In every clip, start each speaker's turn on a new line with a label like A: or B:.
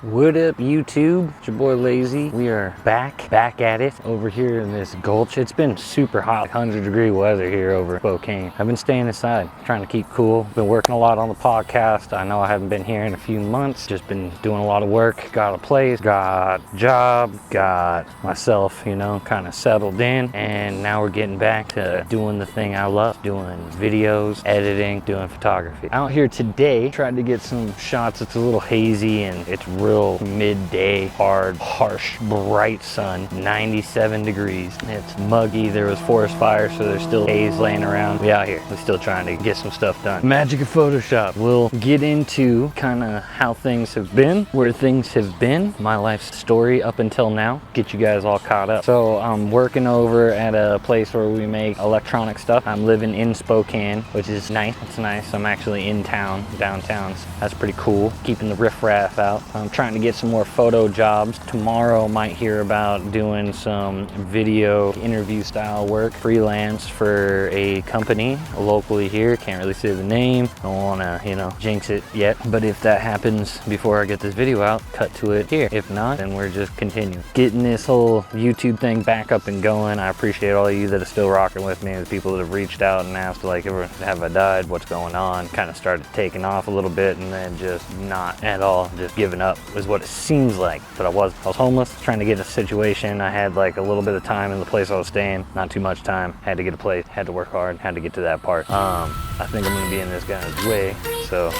A: What up, YouTube? It's your boy LayZ. We are back at it over here in this gulch. It's been super hot, 100-degree weather here over Spokane. I've been staying inside, trying to keep cool. Been working a lot on the podcast. I know I haven't been here in a few months. Just been doing a lot of work. Got a place, got a job, got myself, kind of settled in. And now we're getting back to doing the thing I love, doing videos, editing, doing photography. Out here today, tried to get some shots. It's a little hazy and it's real midday, hard, harsh, bright sun, 97 degrees. It's muggy. There was forest fire, so there's still haze laying around. We out here. We're still trying to get some stuff done. Magic of Photoshop. We'll get into kind of how things have been, where things have been, my life's story up until now, get you guys all caught up. So I'm working over at a place where we make electronic stuff. I'm living in Spokane, which is nice. It's nice. I'm actually in town, downtown. So that's pretty cool. Keeping the riffraff out. I'm trying to get some more photo jobs. Tomorrow might hear about doing some video interview style work, freelance for a company locally here. Can't really say the name. Don't want to, jinx it yet. But if that happens before I get this video out, cut to it here. If not, then we're just continuing. Getting this whole YouTube thing back up and going. I appreciate all of you that are still rocking with me, the people that have reached out and asked, like, have I died? What's going on? Kind of started taking off a little bit and then just not at all, just giving up is what it seems like. But I was homeless, trying to get a situation. I had like a little bit of time in the place I was staying, not too much time. Had to get a place, had to work hard, had to get to that part. I think I'm gonna be in this guy's way, so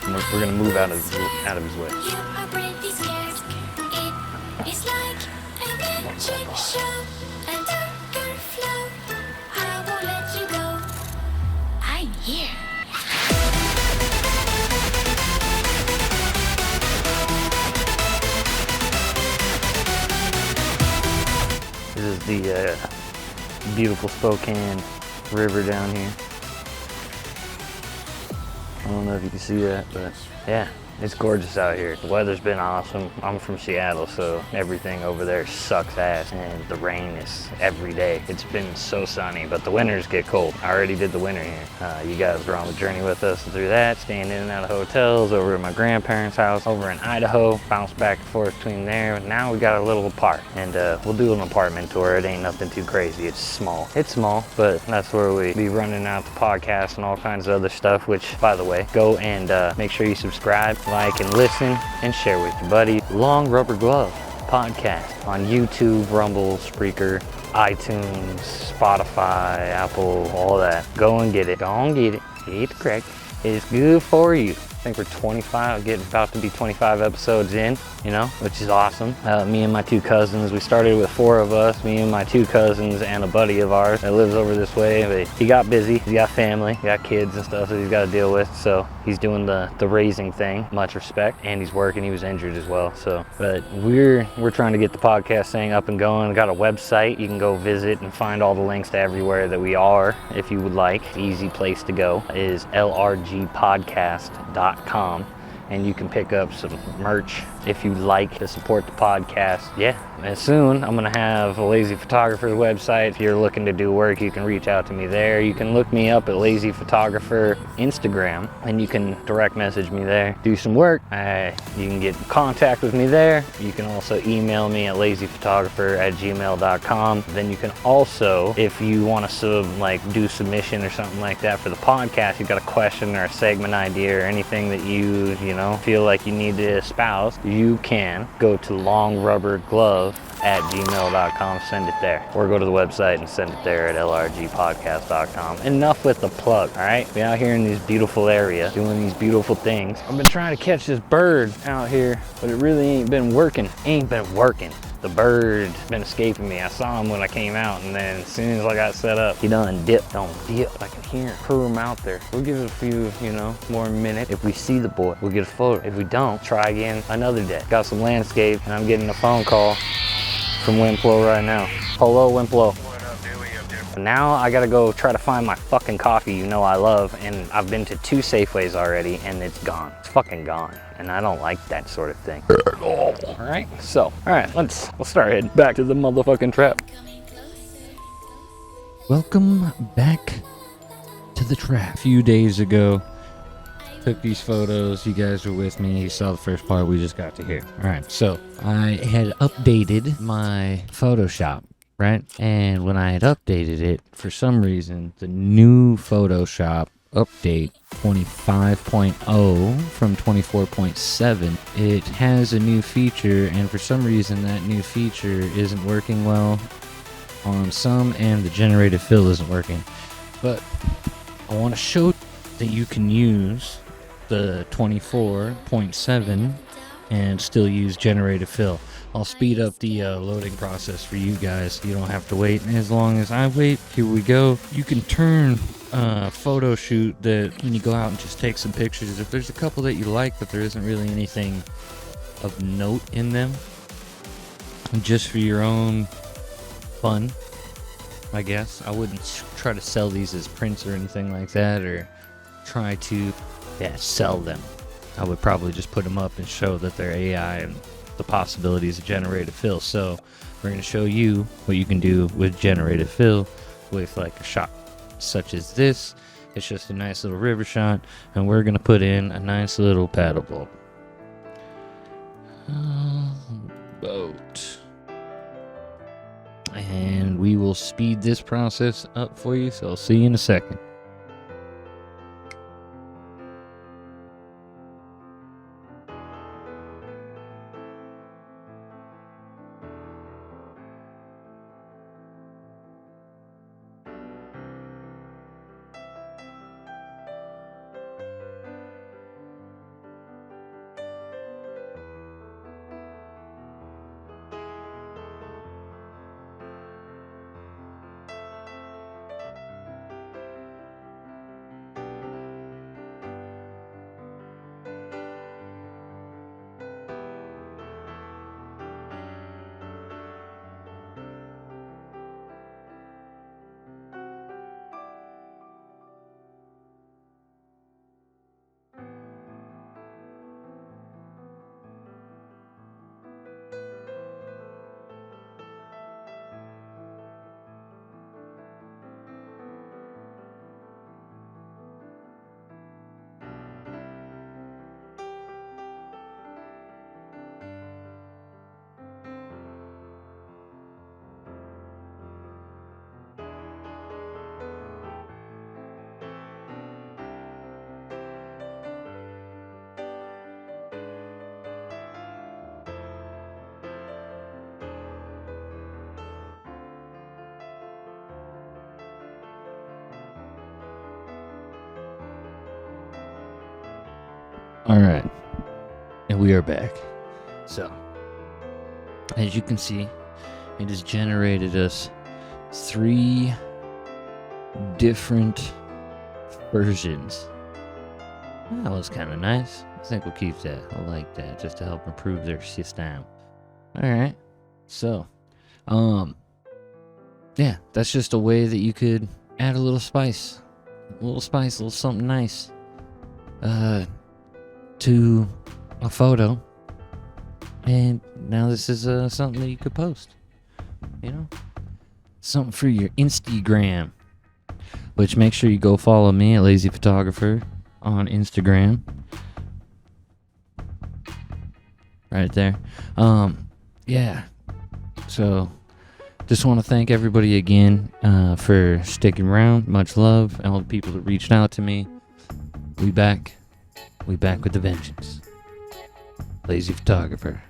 A: we're gonna move out of his way. This is the beautiful Spokane River down here. I don't know if you can see that, but yeah, it's gorgeous out here. The weather's been awesome. I'm from Seattle, so everything over there sucks ass, and the rain is every day. It's been so sunny, but the winters get cold. I already did the winter here. You guys were on the journey with us through that, staying in and out of hotels, over at my grandparents' house, over in Idaho, bounced back and forth between there. And now we got a little apart, and we'll do an apartment tour. It ain't nothing too crazy. It's small. It's small, but that's where we be running out the podcast and all kinds of other stuff, which, by the way, go and make sure you subscribe, like and listen, and share with your buddy. Long Rubber Glove podcast on YouTube, Rumble, Spreaker, iTunes, Spotify, Apple, all that. Go and get it. Go and get it. It's correct. It's good for you. I think we're 25, about to be 25 episodes in, which is awesome. Me and my two cousins, we started with 4 of us, me and my 2 cousins and a buddy of ours that lives over this way. But he got busy, he got family, he got kids and stuff that he's got to deal with. So he's doing the raising thing, much respect. And he's working, he was injured as well. So, but we're trying to get the podcast thing up and going. We got a website, you can go visit and find all the links to everywhere that we are, if you would like. Easy place to go is lrgpodcast.com. And you can pick up some merch if you'd like to support the podcast. Yeah, and soon I'm gonna have a LayZ Photographer website. If you're looking to do work, you can reach out to me there. You can look me up at LayZ Photographer Instagram, and you can direct message me there. Do some work. You can get in contact with me there. You can also email me at lazphotographer@gmail.com. Then you can also, if you want to do submission or something like that for the podcast, you've got a question or a segment idea or anything that you feel like you need to espouse, you can go to longrubberglove@gmail.com, send it there, or go to the website and send it there at lrgpodcast.com. Enough with the plug, all right? We out here in this beautiful area doing these beautiful things. I've been trying to catch this bird out here, but it really ain't been working. The bird's been escaping me. I saw him when I came out, and then as soon as I got set up, he done dipped. I can hear him. Heard him out there. We'll give it a few, more minutes. If we see the boy, we'll get a photo. If we don't, try again another day. Got some landscape, and I'm getting a phone call from Wimplo right now. Hello, Wimplo. Now I gotta go try to find my fucking coffee I love, and I've been to 2 Safeways already, and it's gone. It's fucking gone, and I don't like that sort of thing. Alright, we'll start heading back to the motherfucking trap.
B: Welcome back to the trap. A few days ago,
A: took these photos. You guys were with me. You saw the first part. We just got to here. All right, so I had updated my Photoshop, right? And when I had updated it, for some reason, the new Photoshop update 25.0 from 24.7, it has a new feature, and for some reason that new feature isn't working well on some, and the generated fill isn't working. But I want to show that you can use the 24.7 and still use generated fill. I'll speed up the loading process for you guys. You don't have to wait as long as I wait. Here we go. You can turn photo shoot that when you go out and just take some pictures. If there's a couple that you like, but there isn't really anything of note in them, just for your own fun, I guess. I wouldn't try to sell these as prints or anything like that, or try to sell them. I would probably just put them up and show that they're AI and the possibilities of generated fill. So we're going to show you what you can do with generated fill with like a shot such as this. It's just a nice little river shot, and we're going to put in a nice little paddle boat. And we will speed this process up for you, so I'll see you in a second. Alright, and we are back. So, as you can see, it has generated us 3 different versions. That was kind of nice. I think we'll keep that. I like that, just to help improve their system. Alright, so, yeah, that's just a way that you could add a little spice. A little something nice. To a photo, and now this is something that you could post, you know, something for your Instagram, which make sure you go follow me at LayZ Photographer on Instagram, right there. Yeah, so just want to thank everybody again for sticking around. Much love, and all the people that reached out to me. We back with the vengeance. LayZ Photographer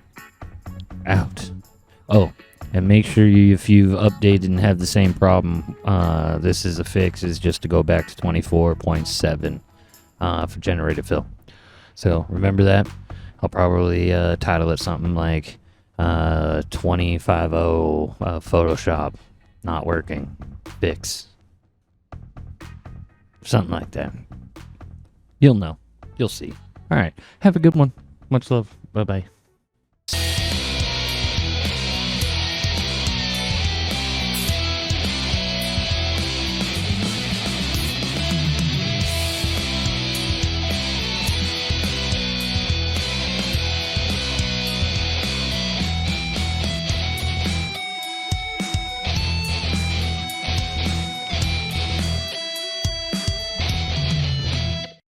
A: out. Oh, and make sure if you've updated and have the same problem, this is a fix, is just to go back to 24.7 for generated fill. So remember that. I'll probably title it something like 20.50 Photoshop not working fix, something like that. You'll know. You'll see. All right. Have a good one. Much love. Bye-bye.